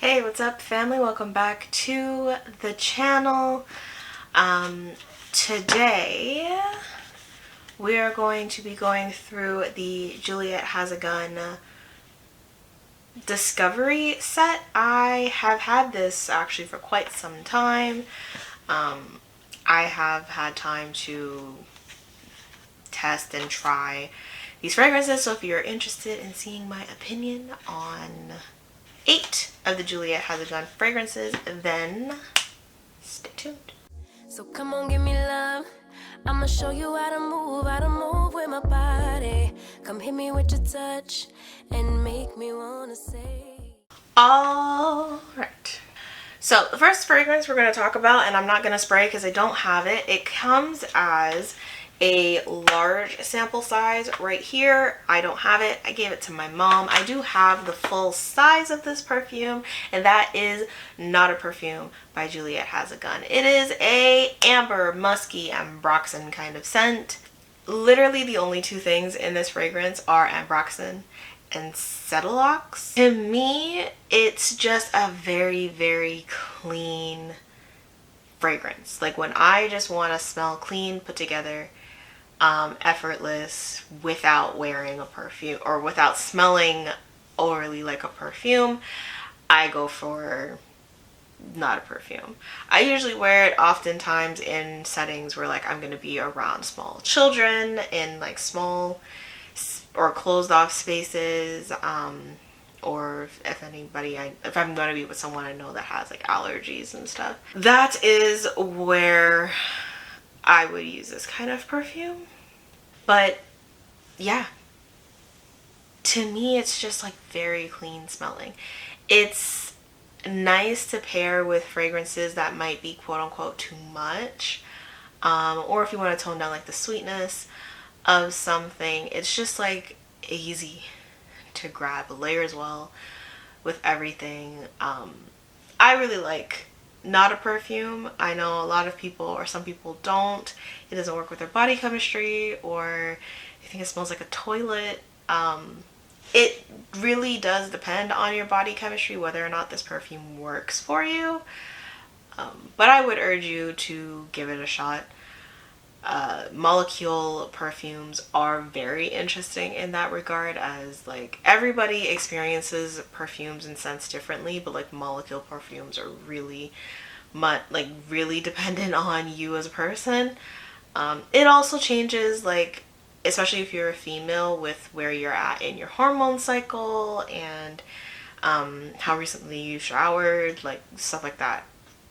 Hey, what's up, family? Welcome back to the channel. Today we are going to be going through the Juliette Has a Gun Discovery set. I have had this actually for quite some time. I have had time to test and try these fragrances, so if you're interested in seeing my opinion on 8 of the Juliette Has a Gun fragrances, then stay tuned. So come on, give me love. I'ma show you how to move with my body. Come hit me with your touch and make me wanna say. Alright. So the first fragrance we're going to talk about, and I'm not going to spray because I don't have it. It comes as a large sample size right here. I don't have it. I gave it to my mom. I do have the full size of this perfume, and that is Not a Perfume by Juliette Has a Gun. It is a amber, musky, ambroxan kind of scent. Literally the only two things in this fragrance are ambroxan and Cetylox. To me, it's just a very, very clean fragrance. Like when I just want to smell clean, put together, effortless, without wearing a perfume or without smelling overly like a perfume, I go for Not a Perfume. I usually wear it oftentimes in settings where like I'm going to be around small children in like small or closed off spaces, or if I'm going to be with someone I know that has like allergies and stuff. That is where I would use this kind of perfume. But yeah, to me it's just like very clean smelling. It's nice to pair with fragrances that might be quote unquote too much, or if you want to tone down like the sweetness of something. It's just like easy to grab, layers well with everything. I really like Not a Perfume. I know a lot of people, or some people don't. It doesn't work with their body chemistry, or they think it smells like a toilet. It really does depend on your body chemistry whether or not this perfume works for you. But I would urge you to give it a shot. Molecule perfumes are very interesting in that regard, as like everybody experiences perfumes and scents differently, but like molecule perfumes are really really dependent on you as a person. It also changes, like especially if you're a female, with where you're at in your hormone cycle and how recently you showered, like stuff like that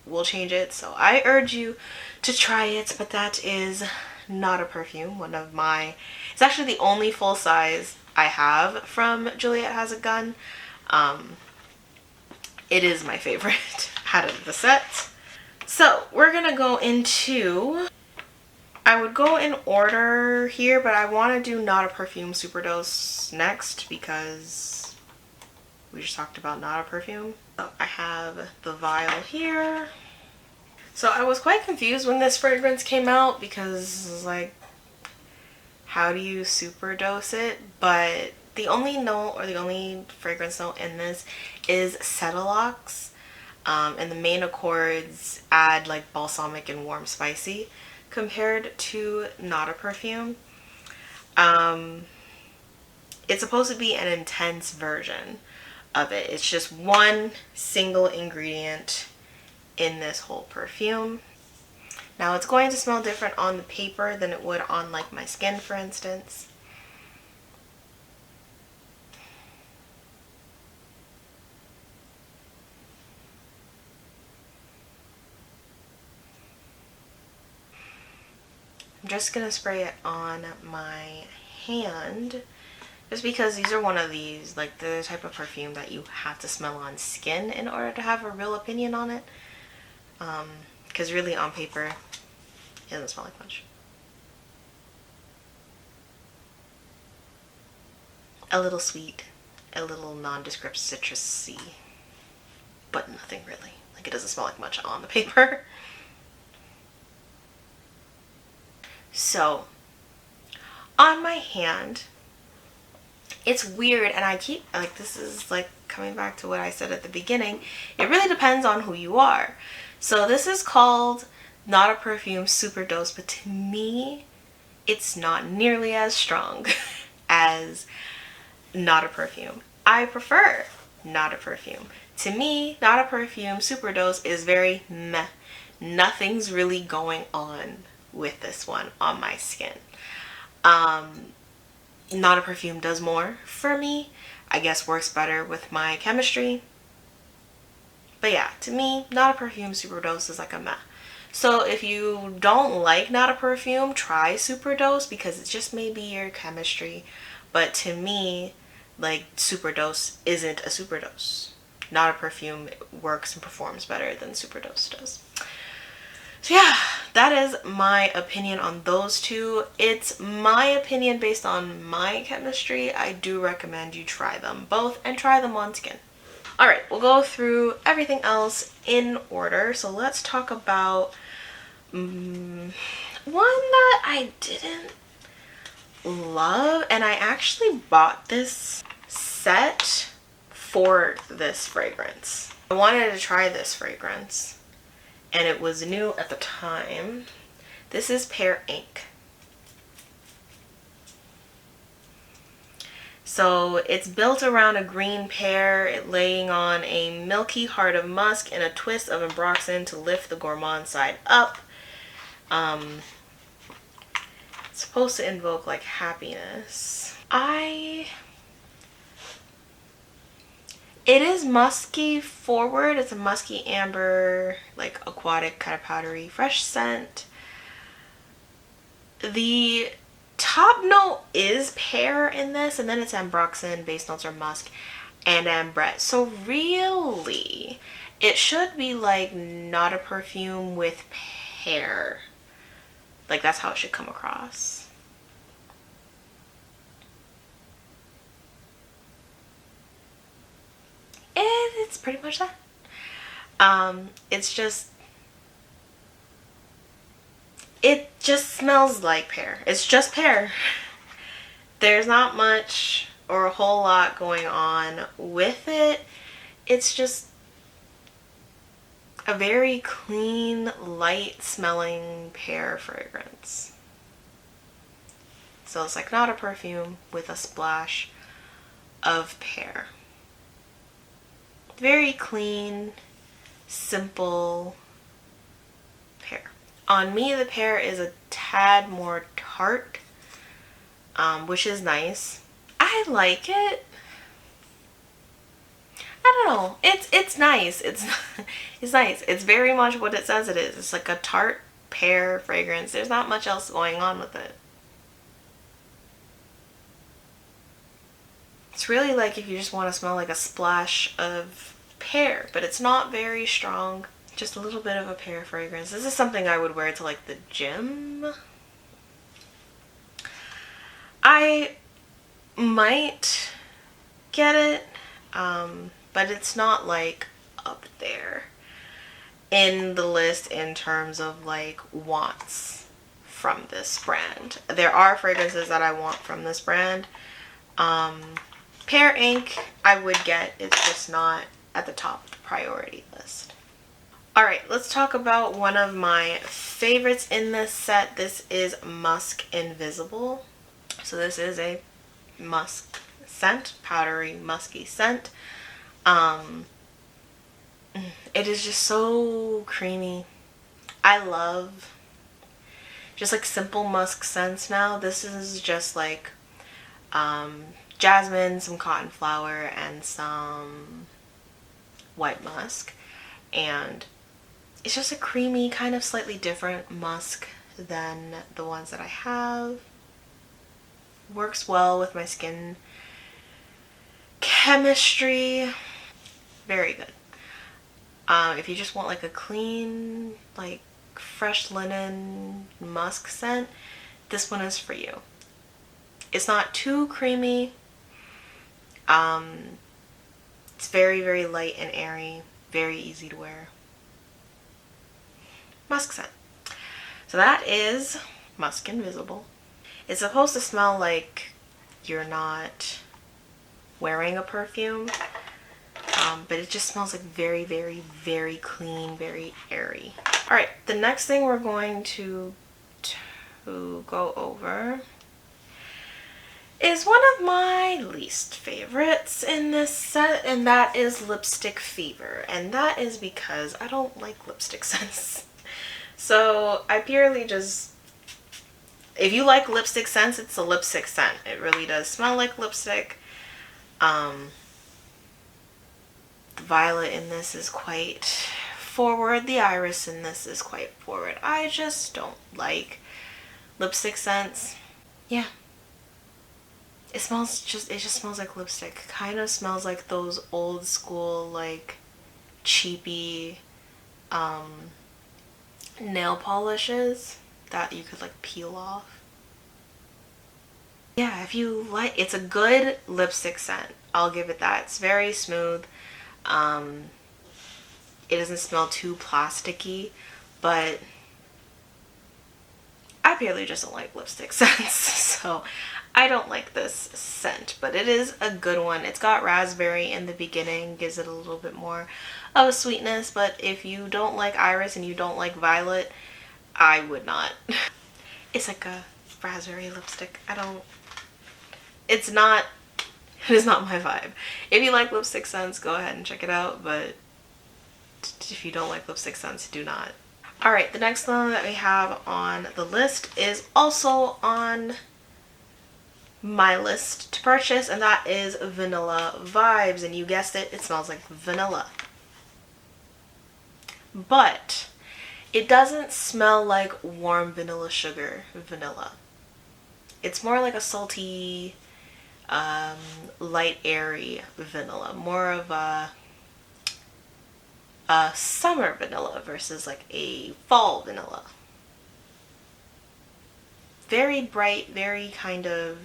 will change it. So I urge you to try it. But that is Not a Perfume, it's actually the only full size I have from Juliette Has a Gun. It is my favorite out of the set. So we're gonna go into, I would go in order here, but I want to do Not a Perfume Superdose next because we just talked about Not a Perfume. So I have the vial here. So I was quite confused when this fragrance came out because it was like, how do you superdose it? But the only note, or the only fragrance note in this, is Cetylox. And the main accords add like balsamic and warm spicy compared to Not a Perfume. It's supposed to be an intense version of it. It's just one single ingredient in this whole perfume. Now it's going to smell different on the paper than it would on like my skin, for instance. I'm just gonna spray it on my hand, just because these are one of these, like the type of perfume that you have to smell on skin in order to have a real opinion on it. Because really on paper, it doesn't smell like much. A little sweet, a little nondescript citrusy, but nothing really. Like it doesn't smell like much on the paper. So, on my hand, it's weird, and I keep, like, this is like coming back to what I said at the beginning, it really depends on who you are. So this is called Not a Perfume Superdose, but to me, it's not nearly as strong as Not a Perfume. I prefer Not a Perfume. To me, Not a Perfume Superdose is very meh. Nothing's really going on with this one on my skin. Not a Perfume does more for me. I guess works better with my chemistry. But yeah, to me, Not a Perfume Superdose is like a meh. So if you don't like Not a Perfume, try Superdose because it just may be your chemistry. But to me, like, Superdose isn't a Superdose. Not a Perfume works and performs better than Superdose does. So yeah, that is my opinion on those two. It's my opinion based on my chemistry. I do recommend you try them both and try them on skin. Alright, we'll go through everything else in order. So let's talk about one that I didn't love, and I actually bought this set for this fragrance. I wanted to try this fragrance and it was new at the time. This is Pear Ink. So it's built around a green pear, laying on a milky heart of musk and a twist of ambroxan to lift the gourmand side up. It's supposed to invoke like happiness. It is musky forward. It's a musky amber, like aquatic, kind of powdery, fresh scent. The top note is pear in this, and then it's ambroxan, base notes are musk and ambrette. So really, it should be like Not a Perfume with pear. Like, that's how it should come across. And it's pretty much that. It just smells like pear. It's just pear. There's not much or a whole lot going on with it. It's just a very clean, light smelling pear fragrance. So it's like Not a Perfume with a splash of pear. Very clean, simple pear. On me, the pear is a tad more tart, which is nice. I like it. I don't know. It's nice. It's nice. It's very much what it says it is. It's like a tart pear fragrance. There's not much else going on with it. It's really like if you just want to smell like a splash of pear, but it's not very strong. Just a little bit of a pear fragrance. This is something I would wear to like the gym. I might get it, but it's not like up there in the list in terms of like wants from this brand. There are fragrances that I want from this brand. Pear Ink I would get, it's just not at the top of the priority list. Alright, let's talk about one of my favorites in this set. This is Musk Invisible. So this is a musk scent, powdery musky scent. It is just so creamy. I love just like simple musk scents now. This is just like jasmine, some cotton flower, and some white musk, and it's just a creamy, kind of slightly different musk than the ones that I have. Works well with my skin chemistry. Very good. If you just want like a clean, like fresh linen musk scent, this one is for you. It's not too creamy. It's very, very light and airy, very easy to wear. Musk scent. So that is Musk Invisible. It's supposed to smell like you're not wearing a perfume. but it just smells like very, very, very clean, very airy. All right, the next thing we're going to go over is one of my least favorites in this set, and that is Lipstick Fever. And that is because I don't like lipstick scents. So I purely just, if you like lipstick scents, it's a lipstick scent. It really does smell like lipstick. The violet in this is quite forward. The iris in this is quite forward. I just don't like lipstick scents. Yeah. It just smells like lipstick. Kind of smells like those old school, like, cheapy nail polishes that you could like peel off. Yeah, if you like, it's a good lipstick scent. I'll give it that. It's very smooth. It doesn't smell too plasticky, but I purely just don't like lipstick scents, so I don't like this scent, but it is a good one. It's got raspberry in the beginning, gives it a little bit more of a sweetness, but if you don't like iris and you don't like violet, I would not. It's like a raspberry lipstick. It is not my vibe. If you like lipstick scents, go ahead and check it out, but if you don't like lipstick scents, do not. Alright, the next one that we have on the list is also on my list to purchase, and that is Vanilla Vibes, and you guessed it, it smells like vanilla. But it doesn't smell like warm vanilla sugar vanilla. It's more like a salty, light airy vanilla, more of a summer vanilla versus like a fall vanilla. Very bright, very kind of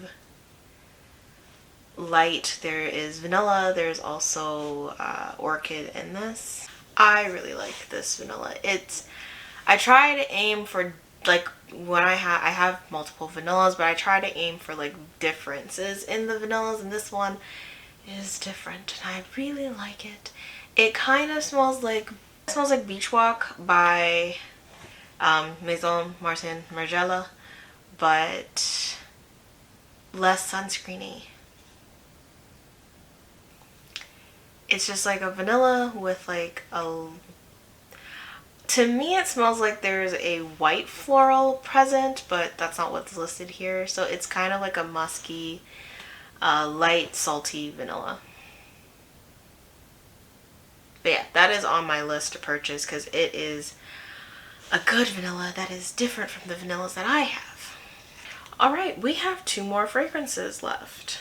light. There is vanilla, there's also orchid in this. I really like this vanilla. I try to aim for, like, when I have multiple vanillas, but I try to aim for like differences in the vanillas, and this one is different and I really like it. It kind of smells like Beach Walk by Maison Martin Margiela, but less sunscreeny. It's just like a vanilla with like to me it smells like there's a white floral present, but that's not what's listed here. So it's kind of like a musky, light, salty vanilla. But yeah, that is on my list to purchase because it is a good vanilla that is different from the vanillas that I have. Alright, we have 2 more fragrances left.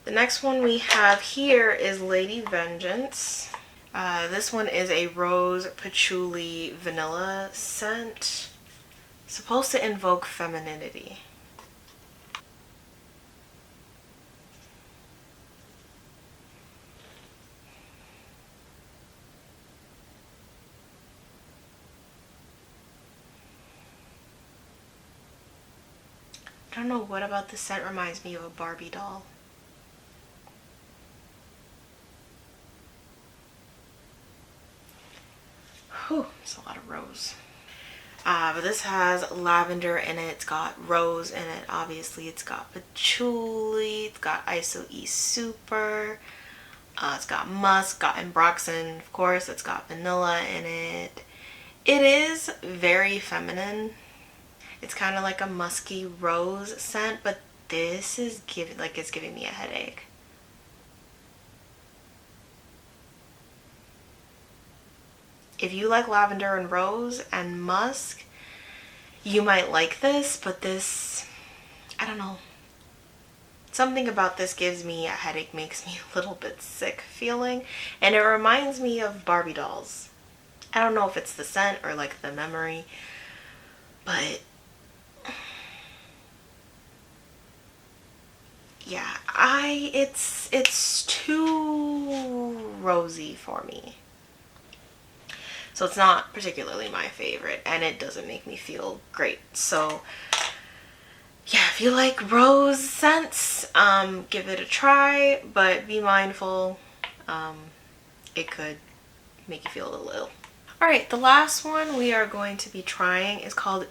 The next one we have here is Lady Vengeance. This one is a rose patchouli vanilla scent. Supposed to invoke femininity. I don't know what about this scent reminds me of a Barbie doll. Whew, it's a lot of rose. But this has lavender in it, it's got rose in it, obviously it's got patchouli, it's got Iso E Super, it's got musk, got ambroxan, of course, it's got vanilla in it. It is very feminine. It's kind of like a musky rose scent, but this is it's giving me a headache. If you like lavender and rose and musk, you might like this, but this, I don't know. Something about this gives me a headache, makes me a little bit sick feeling, and it reminds me of Barbie dolls. I don't know if it's the scent or like the memory, but yeah, it's too rosy for me. So it's not particularly my favorite, and it doesn't make me feel great. So yeah, if you like rose scents, give it a try, but be mindful. it could make you feel a little ill. Alright, the last one we are going to be trying is called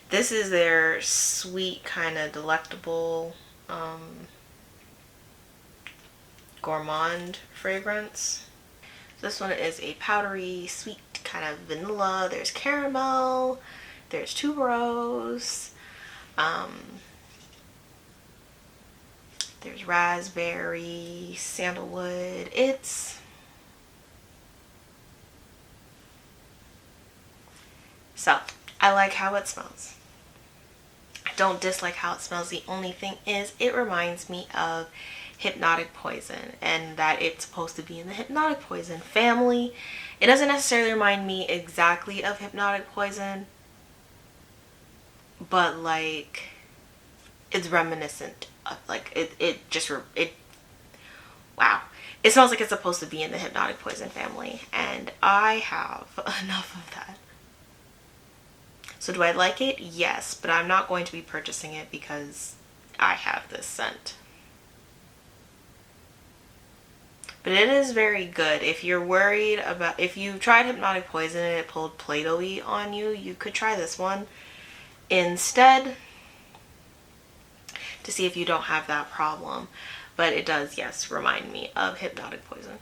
This is their sweet, kind of delectable gourmand fragrance. This one is a powdery, sweet kind of vanilla. There's caramel, there's tuberose, there's raspberry, sandalwood. So, I like how it smells. I don't dislike how it smells. The only thing is it reminds me of Hypnotic Poison, and that it's supposed to be in the Hypnotic Poison family. It doesn't necessarily remind me exactly of Hypnotic Poison, but like it's reminiscent of, like, wow. It smells like it's supposed to be in the Hypnotic Poison family, and I have enough of that. So do I like it? Yes, but I'm not going to be purchasing it because I have this scent. But it is very good. If you're worried about, if you've tried Hypnotic Poison and it pulled Play-Doh-y on you, you could try this one instead to see if you don't have that problem. But it does, yes, remind me of Hypnotic Poison.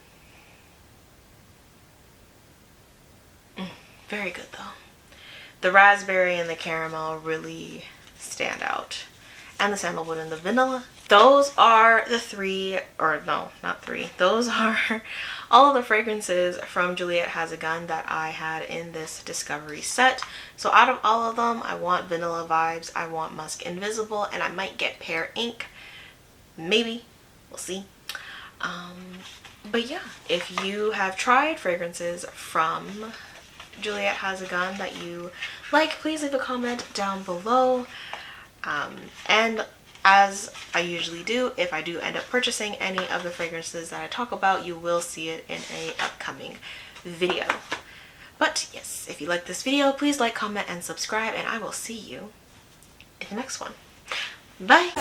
Very good though. The raspberry and the caramel really stand out. And the sandalwood and the vanilla. Those are the three, or no, not three. Those are all of the fragrances from Juliette Has a Gun that I had in this discovery set. So out of all of them, I want vanilla vibes, I want musk invisible, and I might get Pear ink. Maybe. We'll see. But yeah, if you have tried fragrances from Juliette Has a Gun that you like, please leave a comment down below. And as I usually do, if I do end up purchasing any of the fragrances that I talk about, you will see it in an upcoming video. But yes, if you like this video, please like, comment, and subscribe, and I will see you in the next one. Bye!